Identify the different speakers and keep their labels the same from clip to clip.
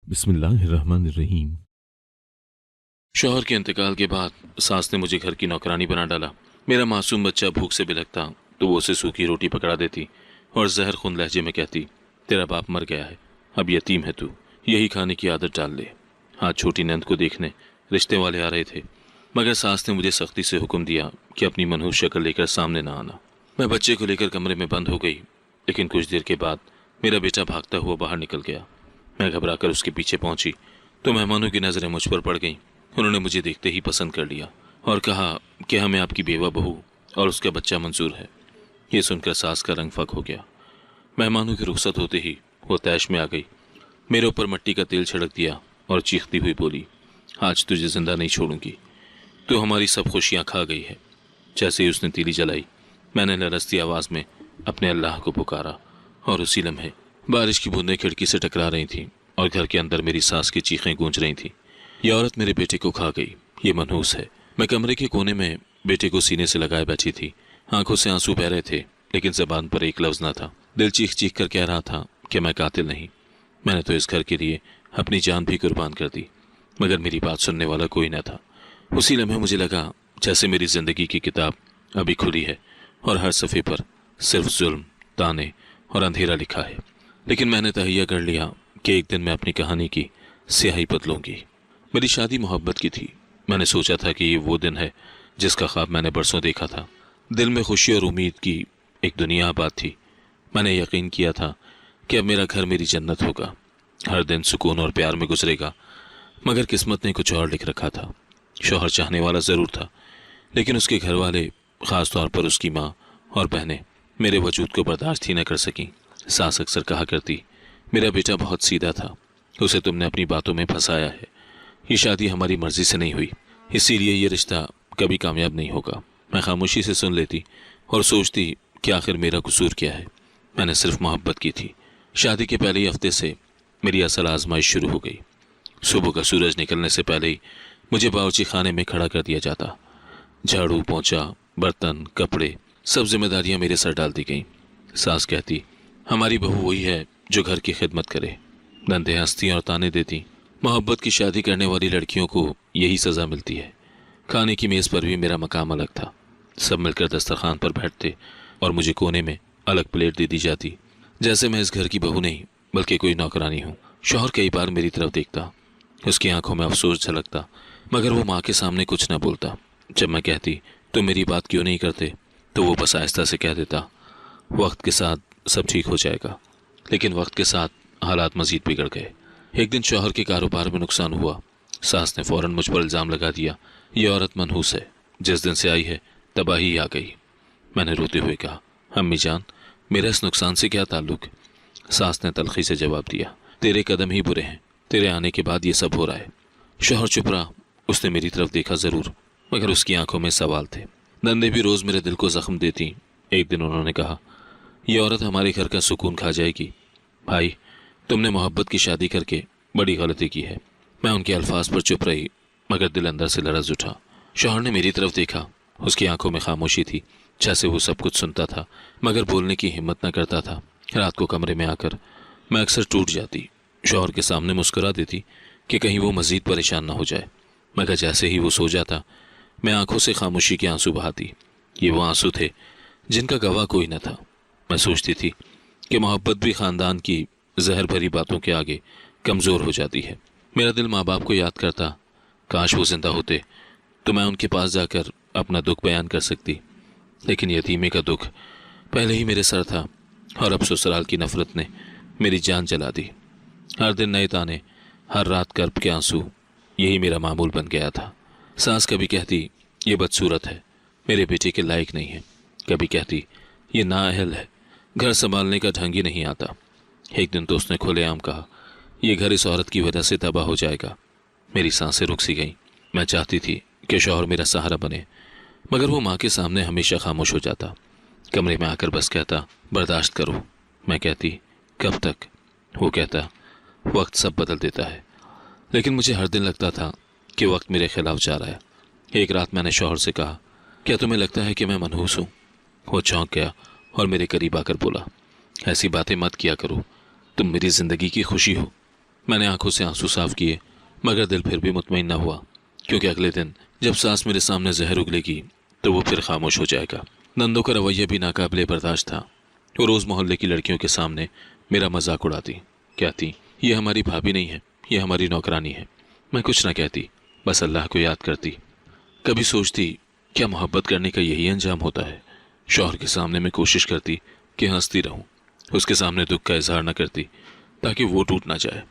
Speaker 1: बिस्मिल्लाहिर्रहमानिर्रहीम।
Speaker 2: शौहर के इंतकाल के बाद सास ने मुझे घर की नौकरानी बना डाला। मेरा मासूम बच्चा भूख से बिलखता तो वो उसे सूखी रोटी पकड़ा देती और जहर खून लहजे में कहती, तेरा बाप मर गया है, अब यतीम है तू, यही खाने की आदत डाल ले। आज छोटी नंद को देखने रिश्ते वाले आ रहे थे, मगर सास ने मुझे सख्ती से हुक्म दिया कि अपनी मनहूस शक्ल लेकर सामने ना आना। मैं बच्चे को लेकर कमरे में बंद हो गई, लेकिन कुछ देर के बाद मेरा बेटा भागता हुआ बाहर निकल गया। मैं घबराकर उसके पीछे पहुंची तो मेहमानों की नज़रें मुझ पर पड़ गईं। उन्होंने मुझे देखते ही पसंद कर लिया और कहा कि हमें आपकी बेवा बहू और उसका बच्चा मंजूर है। ये सुनकर सास का रंग फक हो गया। मेहमानों की रुखसत होते ही वो तैश में आ गई, मेरे ऊपर मिट्टी का तेल छिड़क दिया और चीखती हुई बोली, आज तुझे जिंदा नहीं छोड़ूंगी, तो हमारी सब खुशियाँ खा गई है। जैसे ही उसने तीली जलाई, मैंने लरसती आवाज़ में अपने अल्लाह को पुकारा और उसी लम्हे बारिश की बूंदें खिड़की से टकरा रही थीं और घर के अंदर मेरी सास की चीखें गूंज रही थीं। यह औरत मेरे बेटे को खा गई, ये मनहूस है। मैं कमरे के कोने में बेटे को सीने से लगाए बैठी थी। आंखों से आंसू बह रहे थे, लेकिन जबान पर एक लफ्ज ना था। दिल चीख चीख कर कह रहा था कि मैं कातिल नहीं, मैंने तो इस घर के लिए अपनी जान भी कुर्बान कर दी, मगर मेरी बात सुनने वाला कोई न था। उसी लम्हे मुझे लगा जैसे मेरी जिंदगी की किताब अभी खुली है और हर सफ़े पर सिर्फ जुल्म, ताने और अंधेरा लिखा है। लेकिन मैंने तहैया कर लिया कि एक दिन मैं अपनी कहानी की स्याही बदलूंगी। मेरी शादी मोहब्बत की थी। मैंने सोचा था कि ये वो दिन है जिसका ख्वाब मैंने बरसों देखा था। दिल में खुशी और उम्मीद की एक दुनिया आबाद थी। मैंने यकीन किया था कि अब मेरा घर मेरी जन्नत होगा, हर दिन सुकून और प्यार में गुजरेगा। मगर किस्मत ने कुछ और लिख रखा था। शौहर चाहने वाला ज़रूर था, लेकिन उसके घर वाले, ख़ास तौर पर उसकी माँ और बहनें, मेरे वजूद को बर्दाश्त ही न कर सकीं। सास अक्सर कहा करती, मेरा बेटा बहुत सीधा था, उसे तुमने अपनी बातों में फंसाया है। ये शादी हमारी मर्जी से नहीं हुई, इसीलिए ये रिश्ता कभी कामयाब नहीं होगा। मैं खामोशी से सुन लेती और सोचती कि आखिर मेरा कसूर क्या है। मैंने सिर्फ मोहब्बत की थी। शादी के पहले ही हफ्ते से मेरी असल आजमाइश शुरू हो गई। सुबह का सूरज निकलने से पहले ही मुझे बावर्ची खाने में खड़ा कर दिया जाता। झाड़ू, पोंछा, बर्तन, कपड़े, सब जिम्मेदारियां मेरे सर डाल दी गईं। सास कहती, हमारी बहू वही है जो घर की खिदमत करे। नंदे हंसती और ताने देती, मोहब्बत की शादी करने वाली लड़कियों को यही सज़ा मिलती है। खाने की मेज़ पर भी मेरा मकाम अलग था। सब मिलकर दस्तरखान पर बैठते और मुझे कोने में अलग प्लेट दे दी जाती, जैसे मैं इस घर की बहू नहीं बल्कि कोई नौकरानी हूँ। शौहर कई बार मेरी तरफ देखता, उसकी आंखों में अफसोस झलकता, मगर वो माँ के सामने कुछ न बोलता। जब मैं कहती तो मेरी बात क्यों नहीं करते, तो वो बस आहिस्ता से कह देता, वक्त के साथ सब ठीक हो जाएगा। लेकिन वक्त के साथ हालात मजीद बिगड़ गए। एक दिन शौहर के कारोबार में नुकसान हुआ। सास ने फौरन मुझ पर इल्ज़ाम लगा दिया, ये औरत मनहूस है, जिस दिन से आई है तबाही आ गई। मैंने रोते हुए कहा, अम्मी जान, मेरा इस नुकसान से क्या ताल्लुक। सास ने तलखी से जवाब दिया, तेरे कदम ही बुरे हैं, तेरे आने के बाद ये सब हो रहा है। शौहर चुप रहा। उसने मेरी तरफ देखा ज़रूर, मगर उसकी आंखों में सवाल थे। नंदे भी रोज़ मेरे दिल को ज़ख्म देती। एक दिन उन्होंने कहा, यह औरत हमारे घर का सुकून खा जाएगी। भाई, तुमने मोहब्बत की शादी करके बड़ी गलती की है। मैं उनके अल्फाज पर चुप रही, मगर दिल अंदर से लरज़ उठा। शौहर ने मेरी तरफ देखा। उसकी आंखों में खामोशी थी, जैसे वो सब कुछ सुनता था मगर बोलने की हिम्मत न करता था। रात को कमरे में आकर मैं अक्सर टूट जाती। शौहर के सामने मुस्कुरा देती कि कहीं वो मज़ीद परेशान ना हो जाए, मगर जैसे ही वो सो जाता, मैं आंखों से खामोशी के आंसू बहाती। ये वो आंसू थे जिनका गवाह कोई न था। मैं सोचती थी कि मोहब्बत भी ख़ानदान की जहर भरी बातों के आगे कमज़ोर हो जाती है। मेरा दिल माँ बाप को याद करता। काश वो जिंदा होते तो मैं उनके पास जाकर अपना दुख बयान कर सकती, लेकिन यतीमे का दुख पहले ही मेरे सर था और अब ससुराल की नफरत ने मेरी जान जला दी। हर दिन नए ताने, हर रात कर्ब के आंसू, यही मेरा मामूल बन गया था। सास कभी कहती, ये बदसूरत है, मेरे बेटे के लायक नहीं है। कभी कहती, ये नाअहल है, घर संभालने का ढंग ही नहीं आता। एक दिन तो उसने खुलेआम कहा, यह घर इस औरत की वजह से तबाह हो जाएगा। मेरी सांसें रुक सी गईं। मैं चाहती थी कि शौहर मेरा सहारा बने, मगर वो माँ के सामने हमेशा खामोश हो जाता। कमरे में आकर बस कहता, बर्दाश्त करो। मैं कहती, कब तक। वो कहता, वक्त सब बदल देता है। लेकिन मुझे हर दिन लगता था कि वक्त मेरे खिलाफ जा रहा है। एक रात मैंने शौहर से कहा, क्या तुम्हें लगता है कि मैं मनहूस हूँ। वो चौंक गया और मेरे करीब आकर बोला, ऐसी बातें मत किया करो, तुम मेरी ज़िंदगी की खुशी हो। मैंने आंखों से आंसू साफ किए, मगर दिल फिर भी मुतमईन न हुआ, क्योंकि अगले दिन जब सास मेरे सामने जहर उगलेगी तो वो फिर खामोश हो जाएगा। नंदों का रवैया भी नाकाबिले बर्दाश्त था। वो रोज़ मोहल्ले की लड़कियों के सामने मेरा मजाक उड़ाती, कहती ये हमारी भाभी नहीं है, ये हमारी नौकरानी है। मैं कुछ ना कहती, बस अल्लाह को याद करती। कभी सोचती क्या मोहब्बत करने का यही अंजाम होता है। शौहर के सामने मैं कोशिश करती कि हंसती रहूं, उसके सामने दुख का इजहार न करती ताकि वो टूट ना जाए,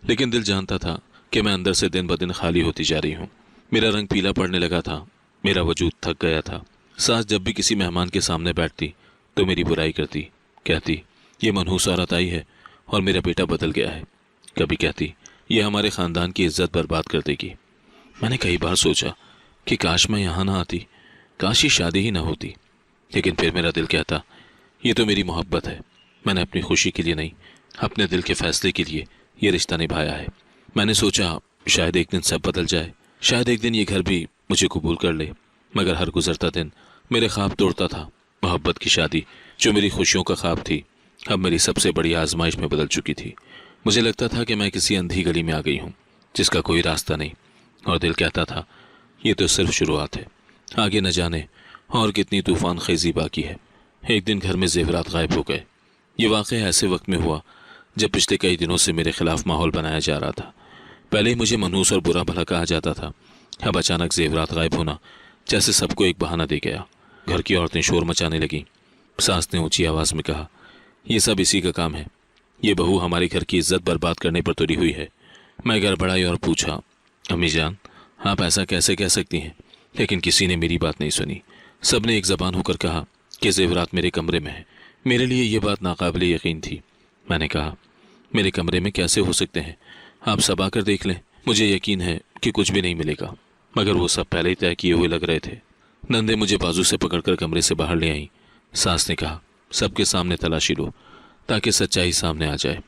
Speaker 2: लेकिन दिल जानता था कि मैं अंदर से दिन ब दिन खाली होती जा रही हूँ। मेरा रंग पीला पड़ने लगा था, मेरा वजूद थक गया था। सास जब भी किसी मेहमान के सामने बैठती तो मेरी बुराई करती, कहती ये मनहूस औरत आई है और मेरा बेटा बदल गया है। कभी कहती ये हमारे ख़ानदान की इज्जत बर्बाद कर देगी। मैंने कई बार सोचा कि काश मैं यहाँ ना आती, काश ये शादी ही ना होती, लेकिन फिर मेरा दिल कहता ये तो मेरी मोहब्बत है। मैंने अपनी खुशी के लिए नहीं, अपने दिल के फैसले के लिए ये रिश्ता निभाया है। मैंने सोचा शायद एक दिन सब बदल जाए, शायद एक दिन ये घर भी मुझे कबूल कर ले, मगर हर गुजरता दिन मेरे ख्वाब तोड़ता था। मोहब्बत की शादी जो मेरी खुशियों का ख्वाब थी, अब मेरी सबसे बड़ी आजमाइश में बदल चुकी थी। मुझे लगता था कि मैं किसी अंधी गली में आ गई हूँ जिसका कोई रास्ता नहीं, और दिल कहता था ये तो सिर्फ शुरुआत है, आगे न जाने और कितनी तूफान खेजी बाकी है। एक दिन घर में जेवरात गायब हो गए। ये वाक़या ऐसे वक्त में हुआ जब पिछले कई दिनों से मेरे खिलाफ माहौल बनाया जा रहा था। पहले ही मुझे मनहूस और बुरा भला कहा जाता था, अब अचानक जेवरात गायब होना जैसे सबको एक बहाना दे गया। घर की औरतें शोर मचाने लगीं। सास ने ऊंची आवाज़ में कहा ये सब इसी का काम है, ये बहू हमारे घर की इज्जत बर्बाद करने पर तुली हुई है। मैं गड़बड़ाई और पूछा अम्मी जान आप ऐसा कैसे कह सकती हैं, लेकिन किसी ने मेरी बात नहीं सुनी। सब ने एक ज़बान होकर कहा कि जेवरात मेरे कमरे में है। मेरे लिए ये बात नाकाबिले यकीन थी। मैंने कहा मेरे कमरे में कैसे हो सकते हैं, आप सब आकर देख लें, मुझे यकीन है कि कुछ भी नहीं मिलेगा। मगर वो सब पहले ही तय किए हुए लग रहे थे। नंदे मुझे बाजू से पकड़कर कमरे से बाहर ले आई। सास ने कहा सबके सामने तलाशी लो ताकि सच्चाई सामने आ जाए।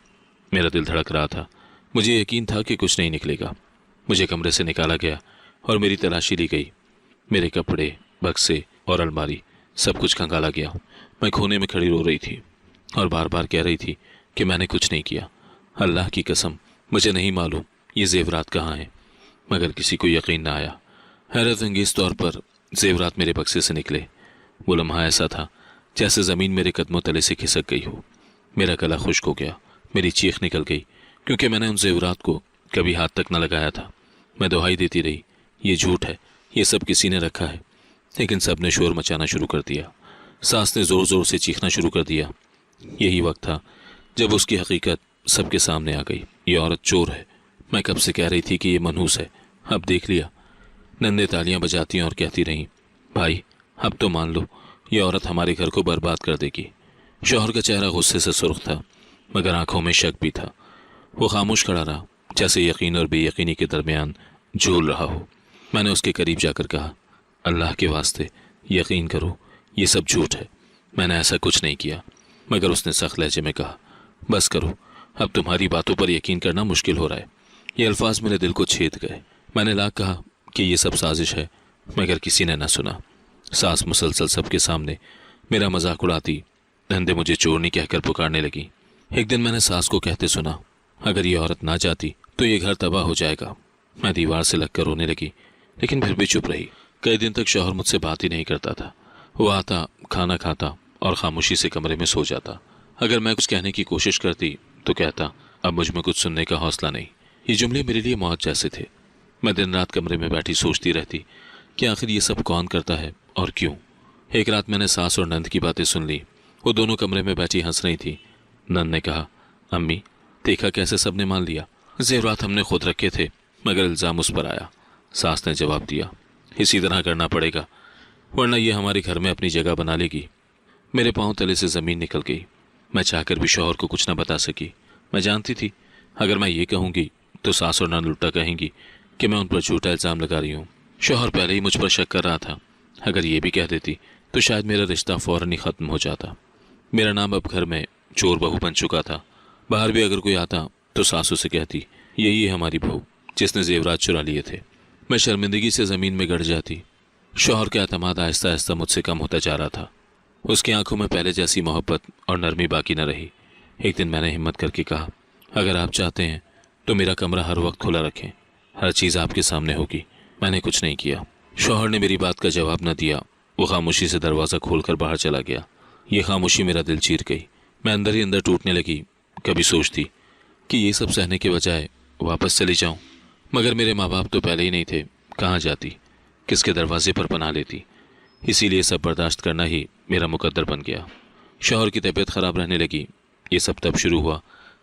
Speaker 2: मेरा दिल धड़क रहा था, मुझे यकीन था कि कुछ नहीं निकलेगा। मुझे कमरे से निकाला गया और मेरी तलाशी ली गई। मेरे कपड़े, बक्से और अलमारी सब कुछ खंगाला गया। मैं कोने में खड़ी रो रही थी और बार बार कह रही थी कि मैंने कुछ नहीं किया। अल्लाह की कसम मुझे नहीं मालूम ये जेवरात कहाँ हैं, मगर किसी को यकीन ना आया। हैरत अंगेज तौर पर जेवरात मेरे बक्से से निकले। वो लम्हा ऐसा था जैसे ज़मीन मेरे कदमों तले से खिसक गई हो। मेरा गला खुश्क हो गया, मेरी चीख निकल गई, क्योंकि मैंने उन जेवरात को कभी हाथ तक न लगाया था। मैं दुहाई देती रही ये झूठ है, ये सब किसी ने रखा है, लेकिन सब ने शोर मचाना शुरू कर दिया। सास ने ज़ोर ज़ोर से चीखना शुरू कर दिया। यही वक्त था जब उसकी हकीकत सबके सामने आ गई। ये औरत चोर है। मैं कब से कह रही थी कि ये मनहूस है, अब देख लिया। नंदे तालियां बजाती और कहती रहीं भाई अब तो मान लो, ये औरत हमारे घर को बर्बाद कर देगी। शौहर का चेहरा गुस्से से सुर्ख था, मगर आंखों में शक भी था। वो खामोश खड़ा रहा, जैसे यकीन और बेयकीनी के दरमियान झूल रहा हो। मैंने उसके करीब जाकर कहा अल्लाह के वास्ते यकीन करो, ये सब झूठ है, मैंने ऐसा कुछ नहीं किया। मगर उसने सख्त लहजे में कहा बस करो, अब तुम्हारी बातों पर यकीन करना मुश्किल हो रहा है। ये अल्फाज मेरे दिल को छेद गए। मैंने लाख कहा कि ये सब साजिश है, मगर किसी ने न सुना। सास मुसलसल सबके सामने मेरा मजाक उड़ाती, धंधे मुझे चोरनी कहकर पुकारने लगी। एक दिन मैंने सास को कहते सुना अगर ये औरत ना जाती तो ये घर तबाह हो जाएगा। मैं दीवार से लगकर रोने लगी, लेकिन फिर भी चुप रही। कई दिन तक शौहर मुझसे बात ही नहीं करता था। वो आता, खाना खाता और खामोशी से कमरे में सो जाता। अगर मैं कुछ कहने की कोशिश करती तो कहता अब मुझ में कुछ सुनने का हौसला नहीं। ये जुमले मेरे लिए मौत जैसे थे। मैं दिन रात कमरे में बैठी सोचती रहती कि आखिर ये सब कौन करता है और क्यों। एक रात मैंने सास और नंद की बातें सुन ली। वो दोनों कमरे में बैठी हंस रही थी। नंद ने कहा अम्मी देखा कैसे सबने मान लिया, जेवरात हमने खुद रखे थे मगर इल्ज़ाम उस पर आया। सास ने जवाब दिया इसी तरह करना पड़ेगा, वरना ये हमारे घर में अपनी जगह बना लेगी। मेरे पांव तले से ज़मीन निकल गई। मैं चाहकर भी शौहर को कुछ न बता सकी। मैं जानती थी अगर मैं ये कहूँगी तो सास और नंद उल्टा कहेंगी कि मैं उन पर झूठा इल्ज़ाम लगा रही हूँ। शौहर पहले ही मुझ पर शक कर रहा था। अगर ये भी कह देती तो शायद मेरा रिश्ता फ़ौरन ही ख़त्म हो जाता। मेरा नाम अब घर में चोर बहू बन चुका था। बाहर भी अगर कोई आता तो सासू से कहती यही है हमारी बहू जिसने जेवरात चुरा लिए थे। मैं शर्मिंदगी से ज़मीन में गड़ जाती। शौहर का एतमाद आहिस्ता आहिस्ता मुझसे कम होता जा रहा था। उसकी आंखों में पहले जैसी मोहब्बत और नरमी बाकी न रही। एक दिन मैंने हिम्मत करके कहा अगर आप चाहते हैं तो मेरा कमरा हर वक्त खुला रखें, हर चीज़ आपके सामने होगी। मैंने कुछ नहीं किया। शौहर ने मेरी बात का जवाब न दिया। वो खामोशी से दरवाज़ा खोलकर बाहर चला गया। ये खामोशी मेरा दिल चीर गई। मैं अंदर ही अंदर टूटने लगी। कभी सोचती कि ये सब सहने के बजाय वापस चली जाऊं, मगर मेरे माँ बाप तो पहले ही नहीं थे। कहाँ जाती, किसके दरवाजे पर पनाह लेती। इसीलिए सब बर्दाश्त करना ही मेरा मुकद्दर बन गया। शौहर की तबीयत ख़राब रहने लगी। ये सब तब शुरू हुआ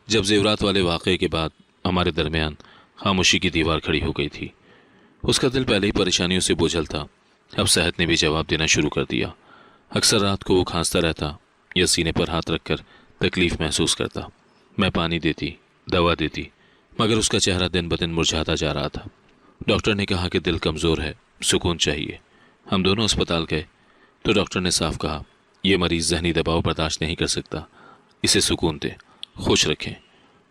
Speaker 2: जब जेवरात वाले वाक़े के बाद हमारे दरमियान खामोशी की दीवार खड़ी हो गई थी। उसका दिल पहले ही परेशानियों से बोझल था, अब सेहत ने भी जवाब देना शुरू कर दिया। अक्सर रात को वो खांसता रहता या सीने पर हाथ रखकर तकलीफ़ महसूस करता। मैं पानी देती, दवा देती, मगर उसका चेहरा दिन ब दिन मुरझाता जा रहा था। डॉक्टर ने कहा कि दिल कमज़ोर है, सुकून चाहिए। हम दोनों अस्पताल गए तो डॉक्टर ने साफ कहा, यह मरीज़ जहनी दबाव बर्दाश्त नहीं कर सकता, इसे सुकून दें, खुश रखें।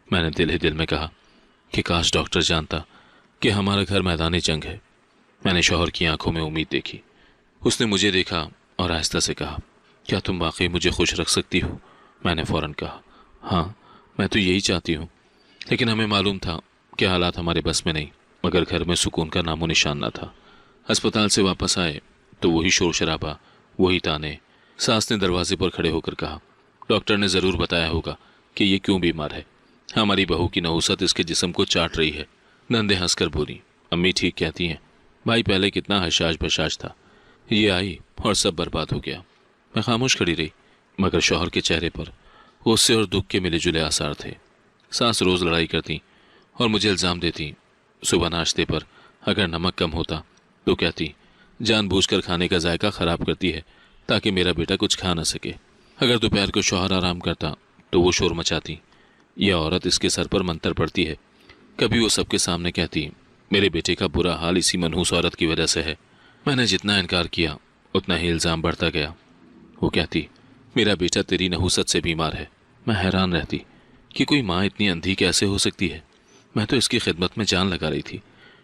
Speaker 2: मैंने दिल ही दिल में कहा कि काश डॉक्टर जानता कि हमारा घर मैदानी जंग है। मैंने शौहर की आंखों में उम्मीद देखी। उसने मुझे देखा और आहिस्ता से कहा, क्या तुम वाकई मुझे खुश रख सकती हो? मैंने फ़ौरन कहा, हाँ, मैं तो यही चाहती हूँ। लेकिन हमें मालूम था कि हालात हमारे बस में नहीं, मगर घर में सुकून का नामो निशान न था। अस्पताल से वापस आए तो वही शोर शराबा, वही ताने। सास ने दरवाजे पर खड़े होकर कहा, डॉक्टर ने ज़रूर बताया होगा कि ये क्यों बीमार है। हमारी बहू की नहुसत इसके जिस्म को चाट रही है। नंदे हंसकर बोली, अम्मी ठीक कहती हैं। भाई पहले कितना हशाश बशाश था, ये आई और सब बर्बाद हो गया। मैं खामोश खड़ी रही, मगर शौहर के चेहरे पर गुस्से और दुख के मिले जुले आसार थे। सास रोज़ लड़ाई करती और मुझे इल्ज़ाम देती। सुबह नाश्ते पर अगर नमक कम होता तो कहती, जानबूझकर खाने का जायका ख़राब करती है ताकि मेरा बेटा कुछ खा न सके। अगर दोपहर को शौहर आराम करता तो वो शोर मचाती, यह औरत इसके सर पर मंतर पड़ती है। कभी वो सबके सामने कहती, मेरे बेटे का बुरा हाल इसी मनहूस औरत की वजह से है। मैंने जितना इनकार किया उतना ही इल्ज़ाम बढ़ता गया। वो कहती, मेरा बेटा तेरी नहुसत से बीमार है। मैं हैरान रहती कि कोई माँ इतनी अंधी कैसे हो सकती है। मैं तो इसकी खिदमत में जान लगा रही थी।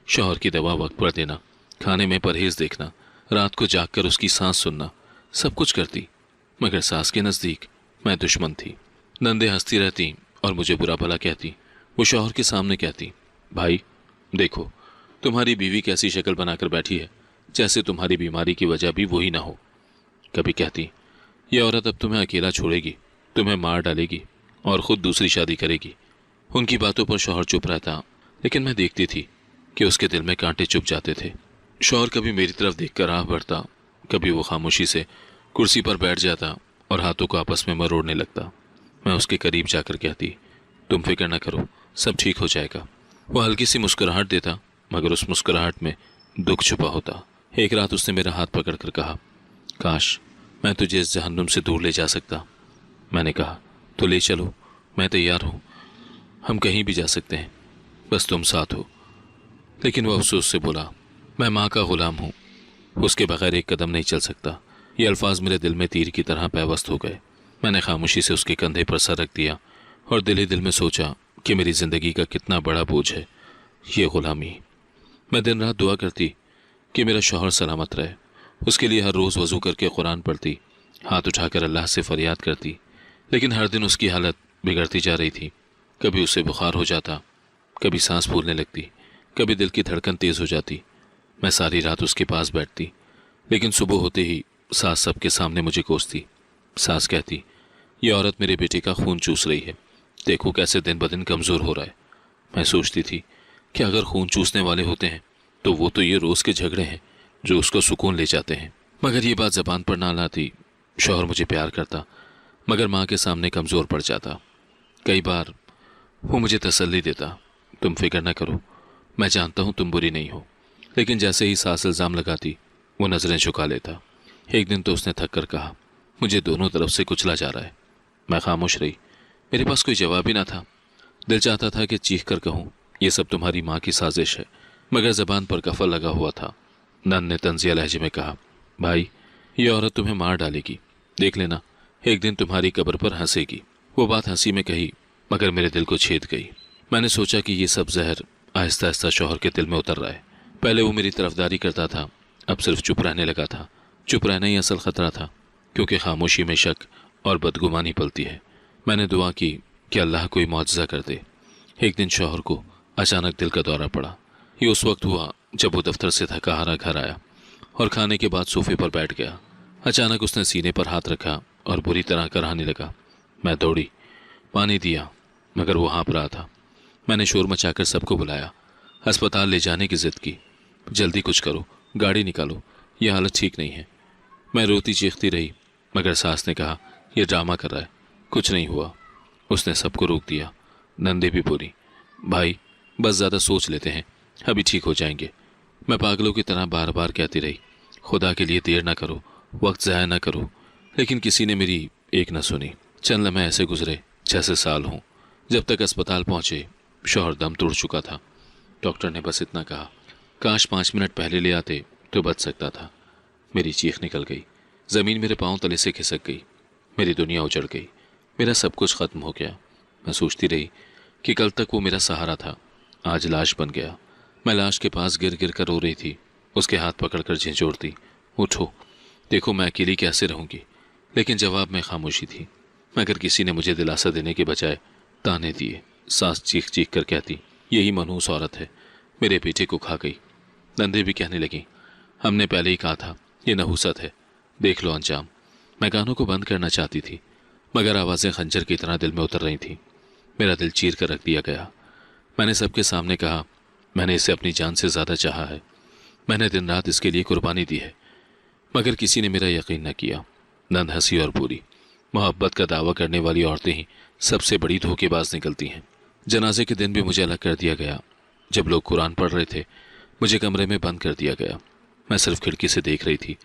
Speaker 2: शौहर की दवा वक्त पर देना, खाने में परहेज देखना, रात को जागकर उसकी सांस सुनना, सब कुछ करती, मगर सास के नज़दीक मैं दुश्मन थी। नंदे हंसती रहती और मुझे बुरा भला कहती। वो शौहर के सामने कहती, भाई देखो, तुम्हारी बीवी कैसी शक्ल बनाकर बैठी है, जैसे तुम्हारी बीमारी की वजह भी वही ना हो। कभी कहती, यह औरत अब तुम्हें अकेला छोड़ेगी, तुम्हें मार डालेगी और ख़ुद दूसरी शादी करेगी। उनकी बातों पर शौहर चुप रहता, लेकिन मैं देखती थी कि उसके दिल में कांटे चुभ जाते थे। शौहर कभी मेरी तरफ देखकर आह भरता, कभी वो खामोशी से कुर्सी पर बैठ जाता और हाथों को आपस में मरोड़ने लगता। मैं उसके करीब जाकर कहती, तुम फिक्र न करो, सब ठीक हो जाएगा। वो हल्की सी मुस्कुराहट देता, मगर उस मुस्कुराहट में दुख छुपा होता। एक रात उसने मेरा हाथ पकड़कर कहा, काश मैं तुझे इस जहन्नुम से दूर ले जा सकता। मैंने कहा, तो ले चलो, मैं तैयार हूँ, हम कहीं भी जा सकते हैं, बस तुम साथ हो। लेकिन वह अफसोस से बोला, मैं माँ का ग़ुलाम हूँ, उसके बगैर एक कदम नहीं चल सकता। ये अल्फाज मेरे दिल में तीर की तरह पैवस्त हो गए। मैंने खामोशी से उसके कंधे पर सर रख दिया और दिल ही दिल में सोचा कि मेरी ज़िंदगी का कितना बड़ा बोझ है ये ग़ुलामी। मैं दिन रात दुआ करती कि मेरा शौहर सलामत रहे। उसके लिए हर रोज़ वज़ू करके कुरान पढ़ती, हाथ उठाकर अल्लाह से फरियाद करती। लेकिन हर दिन उसकी हालत बिगड़ती जा रही थी। कभी उसे बुखार हो जाता, कभी सांस फूलने लगती, कभी दिल की धड़कन तेज़ हो जाती। मैं सारी रात उसके पास बैठती, लेकिन सुबह होते ही सास सबके सामने मुझे कोसती। सास कहती, ये औरत मेरे बेटे का खून चूस रही है, देखो कैसे दिन ब दिन कमज़ोर हो रहा है। मैं सोचती थी कि अगर खून चूसने वाले होते हैं तो वो तो ये रोज़ के झगड़े हैं जो उसको सुकून ले जाते हैं। मगर ये बात ज़बान पर ना लाती। शौहर मुझे प्यार करता, मगर माँ के सामने कमज़ोर पड़ जाता। कई बार वो मुझे तसल्ली देता, तुम फिक्र न करो, मैं जानता हूँ तुम बुरी नहीं हो। लेकिन जैसे ही सास इल्ज़ाम लगाती वो नज़रें झुका लेता। एक दिन तो उसने थक कर कहा, मुझे दोनों तरफ से कुचला जा रहा है। मैं खामोश रही, मेरे पास कोई जवाब ही ना था। दिल चाहता था कि चीख कर कहूँ, ये सब तुम्हारी माँ की साजिश है, मगर ज़बान पर कफल लगा हुआ था। नन ने तंजिया लहजे में कहा, भाई ये औरत तुम्हें मार डालेगी, देख लेना, एक दिन तुम्हारी कब्र पर हंसेगी। वो बात हंसी में कही, मगर मेरे दिल को छेद गई। मैंने सोचा कि ये सब जहर आहिस्ता आहिस्ता शौहर के दिल में उतर रहा है। पहले वो मेरी तरफदारी करता था, अब सिर्फ चुप रहने लगा था। चुप रहना ही असल ख़तरा था, क्योंकि खामोशी में शक और बदगुमानी पलती है। मैंने दुआ की कि अल्लाह कोई मौजज़ा कर दे। एक दिन शौहर को अचानक दिल का दौरा पड़ा। ये उस वक्त हुआ जब वो दफ्तर से थका हारा घर आया और खाने के बाद सोफे पर बैठ गया। अचानक उसने सीने पर हाथ रखा और बुरी तरह कराहने लगा। मैं दौड़ी, पानी दिया, मगर वो हाँफ रहा था। मैंने शोर मचाकर सबको बुलाया, अस्पताल ले जाने की जिद की। जल्दी कुछ करो, गाड़ी निकालो, ये हालत ठीक नहीं है। मैं रोती चीखती रही, मगर सास ने कहा यह ड्रामा कर रहा है, कुछ नहीं हुआ। उसने सबको रोक दिया। नंदे भी बोली, भाई बस ज़्यादा सोच लेते हैं, अभी ठीक हो जाएंगे। मैं पागलों की तरह बार बार कहती रही, खुदा के लिए देर ना करो, वक्त ज़ाया ना करो, लेकिन किसी ने मेरी एक न सुनी। चंद लम्हे ऐसे गुजरे जैसे साल हों। जब तक अस्पताल पहुंचे शौहर दम तोड़ चुका था। डॉक्टर ने बस इतना कहा, काश 5 मिनट पहले ले आते तो बच सकता था। मेरी चीख निकल गई, ज़मीन मेरे पांव तले से खिसक गई, मेरी दुनिया उजड़ गई, मेरा सब कुछ खत्म हो गया। मैं सोचती रही कि कल तक वो मेरा सहारा था, आज लाश बन गया। मैं लाश के पास गिर गिर कर रो रही थी, उसके हाथ पकड़कर झिझोड़ती, उठो, देखो मैं अकेली कैसे रहूंगी। लेकिन जवाब में खामोशी थी, मगर किसी ने मुझे दिलासा देने के बजाय ताने दिए। सास चीख चीख कर कहती, यही मनहूस औरत है, मेरे बेटे को खा गई। नंदे भी कहने लगी, हमने पहले ही कहा था ये नहूसत है, देख लो अंजाम। मैं गानों को बंद करना चाहती थी, मगर आवाज़ें खंजर की तरह दिल में उतर रही थीं। मेरा दिल चीर कर रख दिया गया। मैंने सबके सामने कहा, मैंने इसे अपनी जान से ज़्यादा चाहा है, मैंने दिन रात इसके लिए कुर्बानी दी है। मगर किसी ने मेरा यकीन न किया। नंद हंसी और बोली, मोहब्बत का दावा करने वाली औरतें ही सबसे बड़ी धोखेबाज निकलती हैं। जनाजे के दिन भी मुझे अलग कर दिया गया। जब लोग कुरान पढ़ रहे थे मुझे कमरे में बंद कर दिया गया। मैं सिर्फ खिड़की से देख रही थी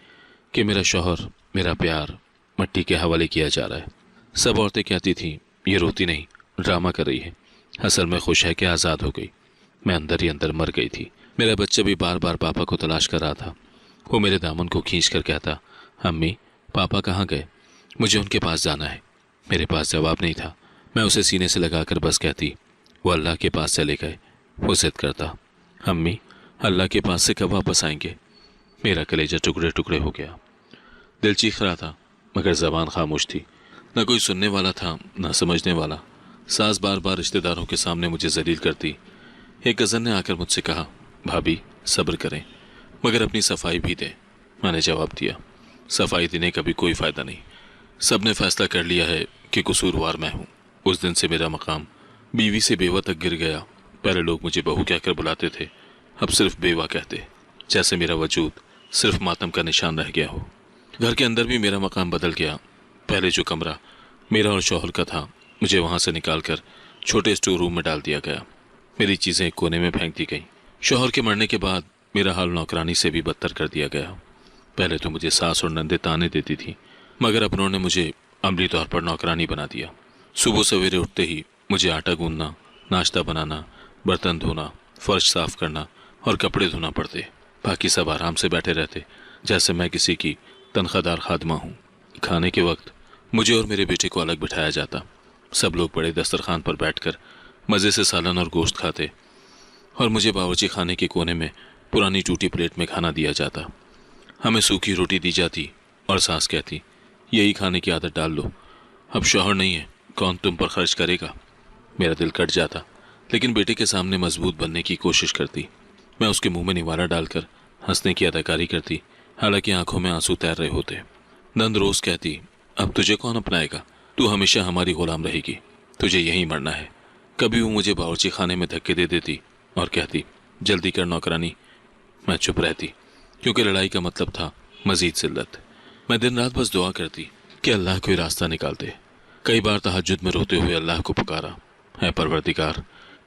Speaker 2: कि मेरा शौहर, मेरा प्यार मिट्टी के हवाले किया जा रहा है। सब औरतें कहती थीं, ये रोती नहीं, ड्रामा कर रही है, असल में खुश है कि आज़ाद हो गई। मैं अंदर ही अंदर मर गई थी। मेरा बच्चा भी बार बार पापा को तलाश कर रहा था। वो मेरे दामन को खींच कर कहता, अम्मी पापा कहाँ गए, मुझे उनके पास जाना है। मेरे पास जवाब नहीं था। मैं उसे सीने से लगाकर बस कहती, वो अल्लाह के पास चले गए। वो जिद करता, अम्मी अल्लाह के पास से कब वापस आएंगे। मेरा कलेजा टुकड़े टुकड़े हो गया। दिल चीख रहा था, मगर ज़बान खामोश थी। न कोई सुनने वाला था, न समझने वाला। सास बार बार रिश्तेदारों के सामने मुझे जलील करती। एक कज़न ने आकर मुझसे कहा, भाभी सब्र करें, मगर अपनी सफाई भी दें। मैंने जवाब दिया, सफाई देने का भी कोई फ़ायदा नहीं। सब ने फैसला कर लिया है कि कसूरवार मैं हूँ। उस दिन से मेरा मकाम बीवी से बेवा तक गिर गया। पहले लोग मुझे बहू कहकर बुलाते थे, अब सिर्फ बेवा कहते, जैसे मेरा वजूद सिर्फ मातम का निशान रह गया हो। घर के अंदर भी मेरा मकाम बदल गया। पहले जो कमरा मेरा और शौहर का था, मुझे वहाँ से निकालकर छोटे स्टोर रूम में डाल दिया गया। मेरी चीज़ें एक कोने में फेंक दी गई। शौहर के मरने के बाद मेरा हाल नौकरानी से भी बदतर कर दिया गया। पहले तो मुझे सास और नंदे ताने देती थी, मगर अब उन्होंने मुझे अमली तौर पर नौकरानी बना दिया। सुबह सवेरे उठते ही मुझे आटा गूंदना, नाश्ता बनाना, बर्तन धोना, फर्श साफ करना और कपड़े धोना पड़ते। बाकी सब आराम से बैठे रहते, जैसे मैं किसी की तनख्वाहदार खादमा हूँ। खाने के वक्त मुझे और मेरे बेटे को अलग बिठाया जाता। सब लोग बड़े दस्तरखान पर बैठकर मज़े से सालन और गोश्त खाते और मुझे बावर्ची खाने के कोने में पुरानी टूटी प्लेट में खाना दिया जाता। हमें सूखी रोटी दी जाती और सास कहती, यही खाने की आदत डाल लो, अब शौहर नहीं है, कौन तुम पर खर्च करेगा। मेरा दिल कट जाता, लेकिन बेटे के सामने मजबूत बनने की कोशिश करती। मैं उसके मुंह में निवाला डालकर हंसने की अदाकारी करती, हालांकि आंखों में आंसू तैर रहे होते। नंद रोज कहती, अब तुझे कौन अपनाएगा, तू हमेशा हमारी गुलाम रहेगी, तुझे यहीं मरना है। कभी वो मुझे बावर्ची खाने में धक्के दे देती और कहती, जल्दी कर नौकरानी। मैं चुप रहती, क्योंकि लड़ाई का मतलब था मजीद जिल्लत। मैं दिन रात बस दुआ करती कि अल्लाह कोई रास्ता निकाल दे। कई बार तहज्जुद में रोते हुए अल्लाह को पुकारा, है परवरदिगार,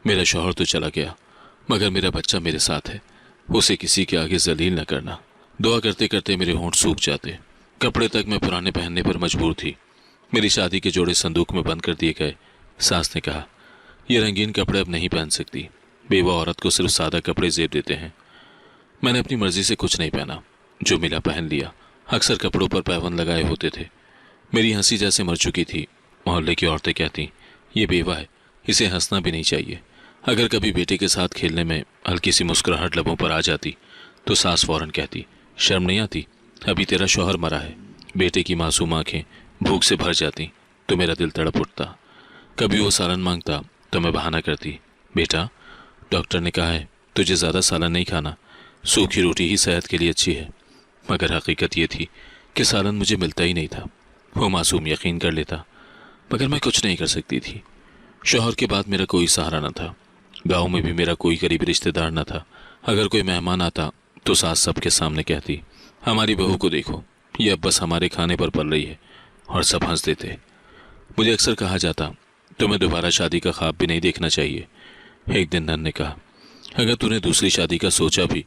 Speaker 2: मेरा शौहर तो चला गया, मगर मेरा बच्चा मेरे साथ है, उसे किसी के आगे जलील न करना। दुआ करते करते मेरे होंठ सूख जाते। कपड़े तक मैं पुराने पहनने पर मजबूर थी। मेरी शादी के जोड़े संदूक में बंद कर दिए गए। सास ने कहा, ये रंगीन कपड़े अब नहीं पहन सकती, बेवा औरत को सिर्फ सादा कपड़े जेब देते हैं। मैंने अपनी मर्जी से कुछ नहीं पहना, जो मिला पहन लिया। अक्सर कपड़ों पर पैबंद लगाए होते थे। मेरी हंसी जैसे मर चुकी थी। मोहल्ले की औरतें कहती, ये बेवा है, इसे हंसना भी नहीं चाहिए। अगर कभी बेटे के साथ खेलने में हल्की सी मुस्कुराहट लबों पर आ जाती तो सास फौरन कहती, शर्म नहीं आती, अभी तेरा शौहर मरा है। बेटे की मासूम आंखें भूख से भर जाती तो मेरा दिल तड़प उठता। कभी वो सालन मांगता तो मैं बहाना करती, बेटा डॉक्टर ने कहा है तुझे ज़्यादा सालन नहीं खाना, सूखी रोटी ही सेहत के लिए अच्छी है। मगर हकीकत ये थी कि सालन मुझे मिलता ही नहीं था। वो मासूम यकीन कर लेता, मगर मैं कुछ नहीं कर सकती थी। शौहर के बाद मेरा कोई सहारा न था। गांव में भी मेरा कोई करीबी रिश्तेदार न था। अगर कोई मेहमान आता तो सास सबके सामने कहती, हमारी बहू को देखो, ये अब बस हमारे खाने पर पल रही है, और सब हंस देते। मुझे अक्सर कहा जाता, तुम्हें दोबारा शादी का ख्वाब भी नहीं देखना चाहिए। एक दिन नन ने कहा, अगर तूने दूसरी शादी का सोचा भी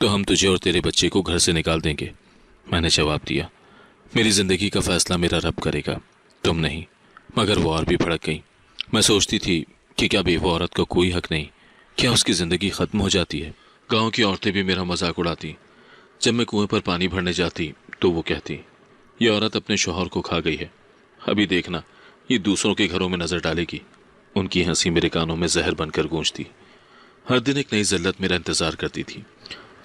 Speaker 2: तो हम तुझे और तेरे बच्चे को घर से निकाल देंगे। मैंने जवाब दिया, मेरी जिंदगी का फैसला मेरा रब करेगा, तुम नहीं। मगर वो और भी भड़क गई। मैं सोचती थी कि क्या बेवा औरत का कोई हक नहीं, क्या उसकी जिंदगी खत्म हो जाती है। गांव की औरतें भी मेरा मजाक उड़ाती। जब मैं कुएं पर पानी भरने जाती तो वो कहती, ये औरत अपने शौहर को खा गई है, अभी देखना ये दूसरों के घरों में नजर डालेगी। उनकी हंसी मेरे कानों में जहर बनकर गूंजती। हर दिन एक नई जिल्लत मेरा इंतजार करती थी।